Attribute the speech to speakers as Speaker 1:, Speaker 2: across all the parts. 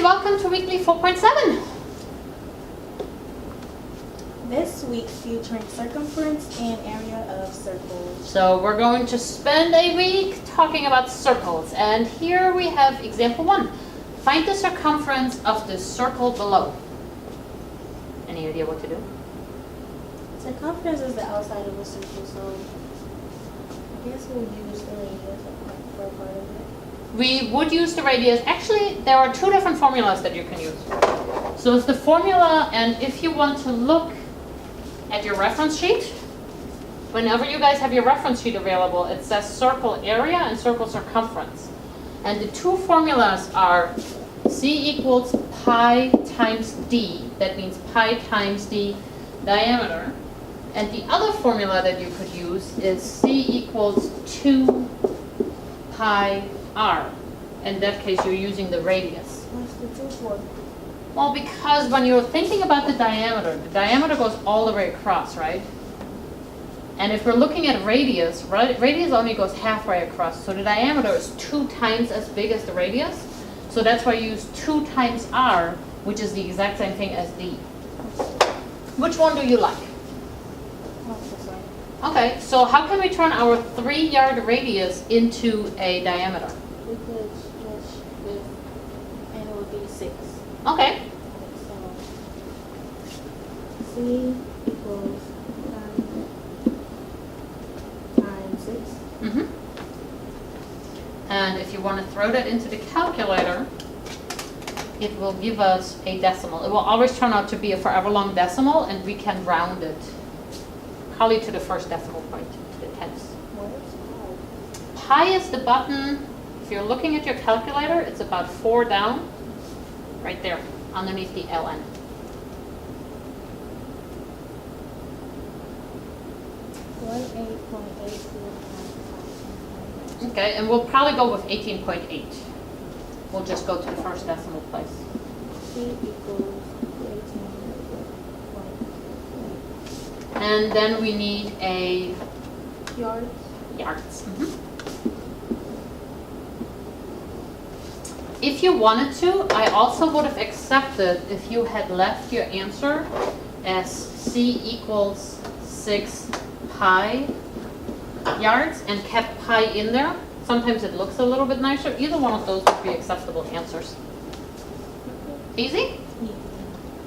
Speaker 1: welcome to weekly 4.7.
Speaker 2: This week featuring circumference and area of circles.
Speaker 1: So we're going to spend a week talking about circles. And here we have example 1. Find the circumference of the circle below. Any idea what to do?
Speaker 2: Circumference is the outside of a circle, so I guess we'll use the radius for a part of it.
Speaker 1: We would use the radius. Actually, there are 2 different formulas that you can use. So it's the formula, and if you want to look at your reference sheet, whenever you guys have your reference sheet available, it says circle area and circle circumference. And the 2 formulas are C equals pi times d. That means pi times the diameter. And the other formula that you could use is C equals 2 pi r. In that case, you're using the radius.
Speaker 2: What's the 2 for?
Speaker 1: Well, because when you're thinking about the diameter goes all the way across, right? And if we're looking at radius, radius only goes halfway across. So the diameter is 2 times as big as the radius. So that's why you use 2 times r, which is the exact same thing as d. Which one do you like? Okay, so how can we turn our 3-yard radius into a diameter?
Speaker 2: We could stretch this, and it would be 6.
Speaker 1: Okay.
Speaker 2: So C equals 9 times 6.
Speaker 1: Mm-hmm. And if you want to throw that into the calculator, it will give us a decimal. It will always turn out to be a forever long decimal, and we can round it probably to the first decimal point, to the tenths.
Speaker 2: What is
Speaker 1: Pi is the button. If you're looking at your calculator, it's about 4 down, right there, underneath the ln. Okay, and we'll probably go with 18.8. We'll just go to the first decimal place.
Speaker 2: C equals 18.8.
Speaker 1: And then we need a
Speaker 2: Yards.
Speaker 1: yards. If you wanted to, I also would have accepted if you had left your answer as C equals 6 pi yards and kept pi in there. Sometimes it looks a little bit nicer. Either one of those would be acceptable answers. Easy?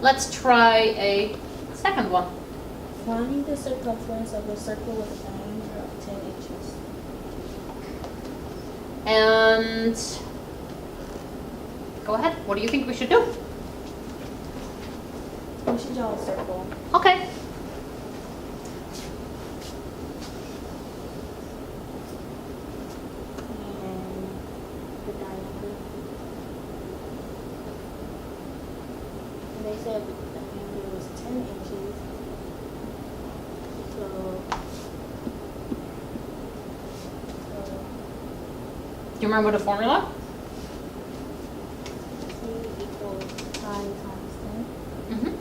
Speaker 1: Let's try a second one.
Speaker 2: Find the circumference of a circle with a diameter of 10 inches.
Speaker 1: And go ahead. What do you think we should do?
Speaker 2: We should draw a circle.
Speaker 1: Okay.
Speaker 2: And the diameter. And they said the diameter was 10 inches. So
Speaker 1: Do you remember the formula?
Speaker 2: C equals pi times 10.
Speaker 1: Mm-hmm.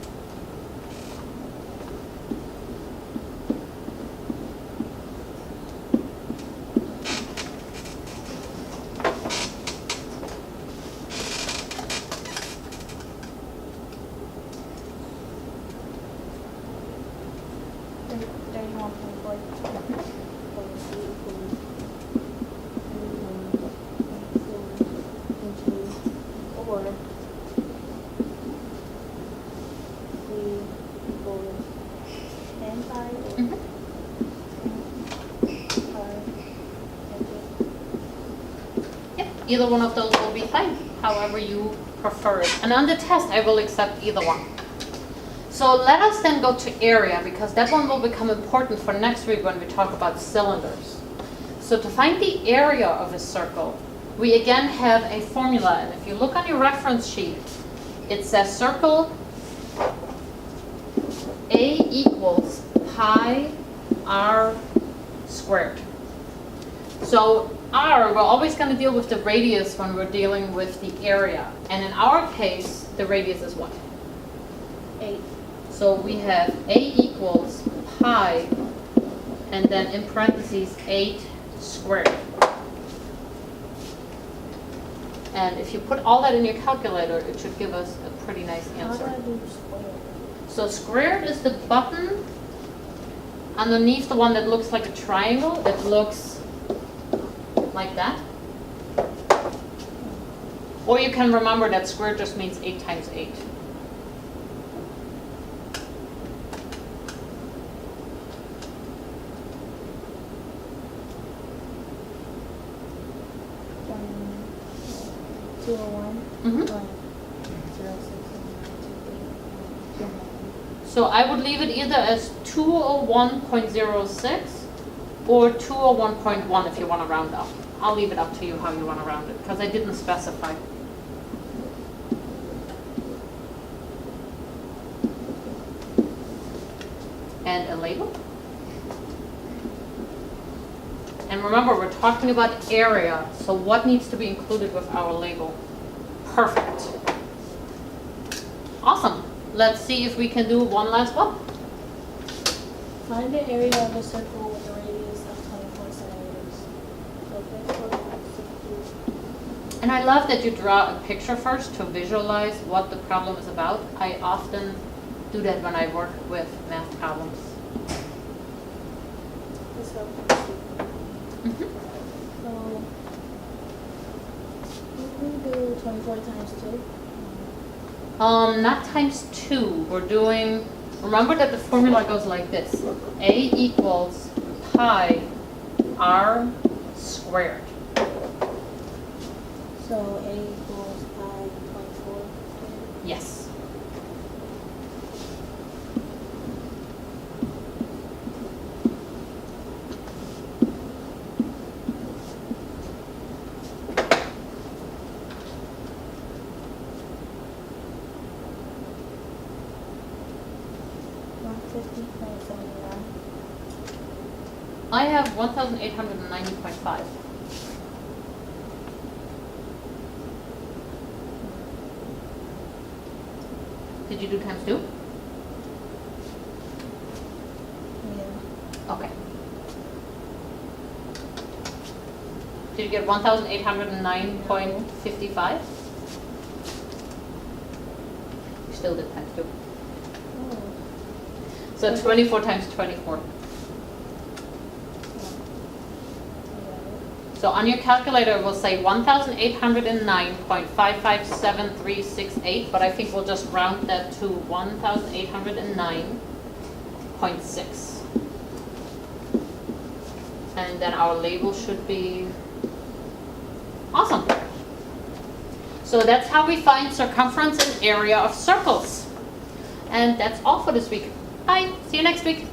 Speaker 1: Either one of those will be fine, however you prefer it. And on the test, I will accept either one. So let us then go to area, because that one will become important for next week when we talk about cylinders. So to find the area of a circle, we again have a formula. And if you look on your reference sheet, it says circle A equals pi r squared. So r, we're always going to deal with the radius when we're dealing with the area. And in our case, the radius is what?
Speaker 2: 8.
Speaker 1: So we have A equals pi, and then in parentheses 8 squared. And if you put all that in your calculator, it should give us a pretty nice
Speaker 2: How do
Speaker 1: answer.
Speaker 2: I do square?
Speaker 1: So squared is the button underneath the one that looks like a triangle. It looks like that. Or you can remember that squared just means 8 times 8.
Speaker 2: Two or one?
Speaker 1: Mhm.
Speaker 2: 0, 6, 7, 9, 2, 3,
Speaker 1: So I would leave it either as 201.06 or 201.1 if you want to round up. I'll leave it up to you how you want to round it, because I didn't specify. And a label. And remember, we're talking about area, so what needs to be included with our label? Perfect. Awesome. Let's see if we can do one last one.
Speaker 2: Find the area of a circle with a radius of 24 centimeters. So this one is
Speaker 1: And I love that you draw a picture first to visualize what the problem is about. I often do that when I work with math problems.
Speaker 2: this one.
Speaker 1: Mhm.
Speaker 2: So we do 24 times 2.
Speaker 1: Not times 2. We're doing, remember that the formula goes like this. A equals pi r squared.
Speaker 2: So A equals pi 24.
Speaker 1: Yes. I have 1,890.5. Did you do times 2?
Speaker 2: Yeah.
Speaker 1: Okay. Did you get 1,809.55? You still did times 2.
Speaker 2: Oh.
Speaker 1: So 24 times 24. So on your calculator, it will say 1,809.557368, but I think we'll just round that to 1,809.6. And then our label should be awesome. So that's how we find circumference and area of circles. And that's all for this week. Bye. See you next week.